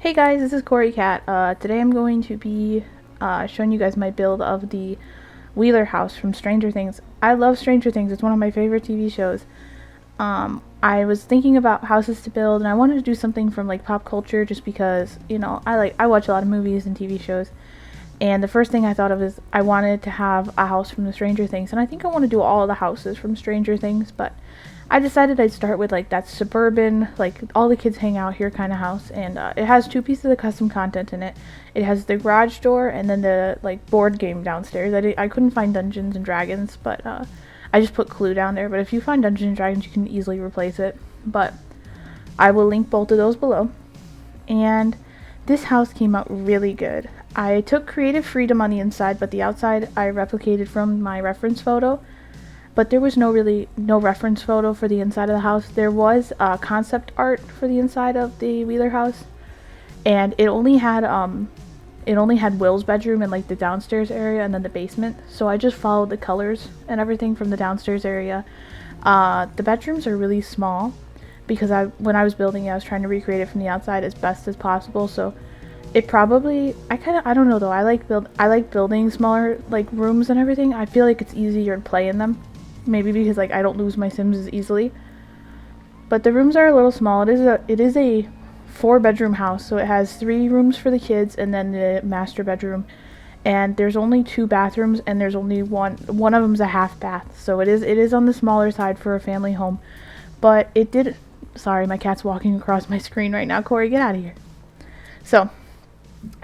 Hey guys, this is Corey Cat. Today I'm going to be showing you guys my build of the Wheeler house from Stranger Things. I love Stranger Things. It's one of my favorite TV shows. I was thinking about houses to build, and I wanted to do something from like pop culture, just because I watch a lot of movies and TV shows. And the first thing I thought of is I wanted to have a house from the Stranger Things, and I think I want to do all the houses from Stranger Things, but I decided I'd start with like that suburban, like all the kids hang out here kind of house, and it has two pieces of custom content in it. It has the garage door and then the like board game downstairs. I couldn't find Dungeons and Dragons, but I just put Clue down there. But if you find Dungeons and Dragons, you can easily replace it. But I will link both of those below. And this house came out really good. I took creative freedom on the inside, but the outside I replicated from my reference photo. But there was no reference photo for the inside of the house. There was concept art for the inside of the Wheeler house, and it only had Will's bedroom and like the downstairs area and then the basement. So I just followed the colors and everything from the downstairs area. The bedrooms are really small because when I was building it, I was trying to recreate it from the outside as best as possible. So it probably I don't know though. I like building smaller like rooms and everything. I feel like it's easier to play in them. Maybe because like I don't lose my Sims as easily. But the rooms are a little small. It is a 4-bedroom house, so it has 3 rooms for the kids and then the master bedroom. And there's only 2 bathrooms, and there's only one of them's a half bath. So it is on the smaller side for a family home. But it did sorry, my cat's walking across my screen right now. Corey, get out of here. So,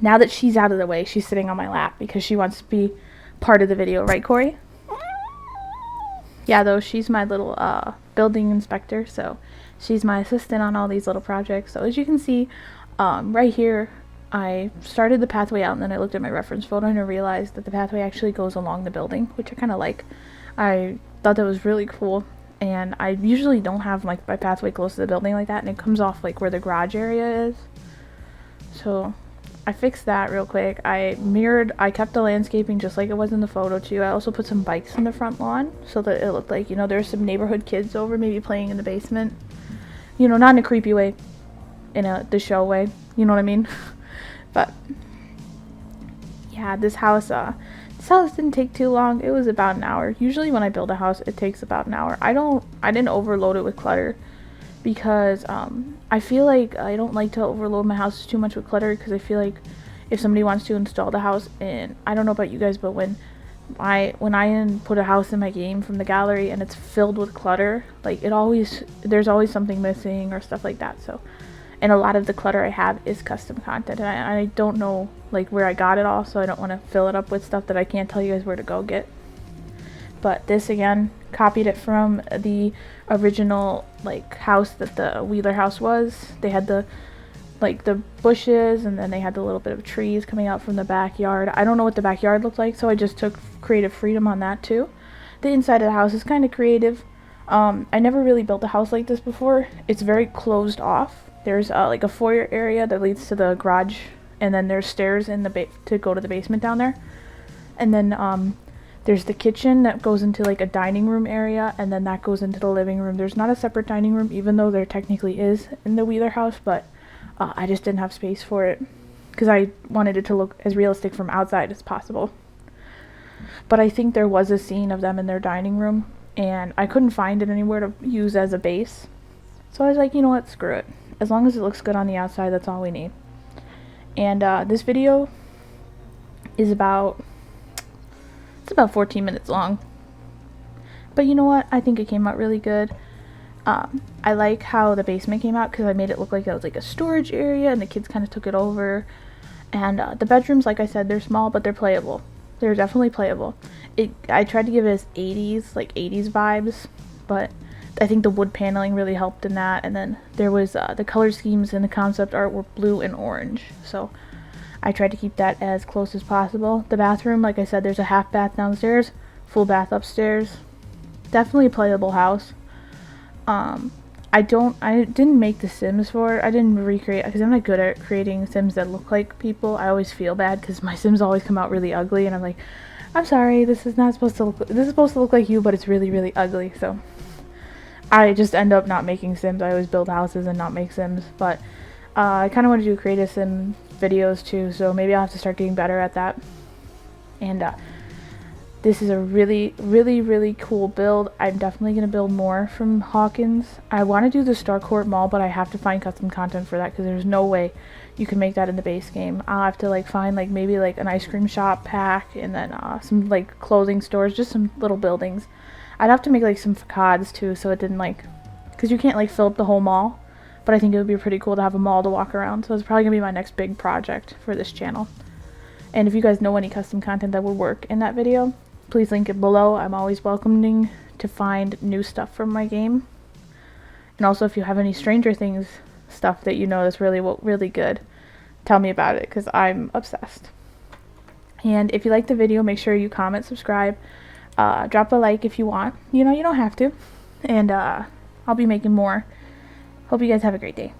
now that she's out of the way, she's sitting on my lap because she wants to be part of the video, right, Corey? Yeah, though, she's my little building inspector, so she's my assistant on all these little projects. So as you can see, right here, I started the pathway out, and then I looked at my reference photo and I realized that the pathway actually goes along the building, which I kind of like. I thought that was really cool, and I usually don't have like my pathway close to the building like that, and it comes off like where the garage area is. So I fixed that real quick. I kept the landscaping just like it was in the photo too. I also put some bikes in the front lawn so that it looked like, there's some neighborhood kids over maybe playing in the basement. Not in a creepy way, in the show way, you know what I mean? But yeah, this house didn't take too long. It was about an hour. Usually when I build a house, it takes about an hour. I didn't overload it with clutter, because I feel like I don't like to overload my house too much with clutter, because I feel like if somebody wants to install the house, and I don't know about you guys, but when I put a house in my game from the gallery and it's filled with clutter, like there's always something missing or stuff like that. So, and a lot of the clutter I have is custom content, and I don't know like where I got it all, so I don't want to fill it up with stuff that I can't tell you guys where to go get. But this, again, copied it from the original like house that the Wheeler house was. They had the bushes, and then they had the little bit of trees coming out from the backyard. I don't know what the backyard looked like, so I just took creative freedom on that too. The inside of the house is kind of creative. I never really built a house like this before. It's very closed off. There's like a foyer area that leads to the garage, and then there's stairs in to go to the basement down there. And then there's the kitchen that goes into like a dining room area, and then that goes into the living room. There's not a separate dining room, even though there technically is in the Wheeler house, but I just didn't have space for it because I wanted it to look as realistic from outside as possible. But I think there was a scene of them in their dining room, and I couldn't find it anywhere to use as a base. So I was like, you know what, screw it. As long as it looks good on the outside, that's all we need. And this video is about 14 minutes long. But you know what? I think it came out really good. I like how the basement came out because I made it look like it was like a storage area, and the kids kind of took it over. And the bedrooms, like I said, they're small, but they're playable. They're definitely playable. I tried to give it as 80s vibes, but I think the wood paneling really helped in that. And then there was the color schemes in the concept art were blue and orange. So I tried to keep that as close as possible. The bathroom, like I said, there's a half bath downstairs, full bath upstairs. Definitely a playable house. I didn't make the Sims for it. I didn't recreate, because I'm not good at creating Sims that look like people. I always feel bad because my Sims always come out really ugly, and I'm like, I'm sorry, this is supposed to look like you, but it's really, really ugly. So I just end up not making Sims. I always build houses and not make Sims, but I kind of want to do creative sim videos too, so maybe I'll have to start getting better at that. And this is a really, really, really cool build. I'm definitely going to build more from Hawkins. I want to do the Starcourt Mall, but I have to find custom content for that because there's no way you can make that in the base game. I'll have to like find like maybe like an ice cream shop pack, and then some like clothing stores, just some little buildings. I'd have to make like some facades too, so it didn't like, because you can't like fill up the whole mall. But I think it would be pretty cool to have a mall to walk around. So it's probably going to be my next big project for this channel. And if you guys know any custom content that would work in that video, please link it below. I'm always welcoming to find new stuff from my game. And also, if you have any Stranger Things stuff that you know is really good, tell me about it because I'm obsessed. And if you like the video, make sure you comment, subscribe, drop a like if you want. You know, you don't have to. And I'll be making more. Hope you guys have a great day.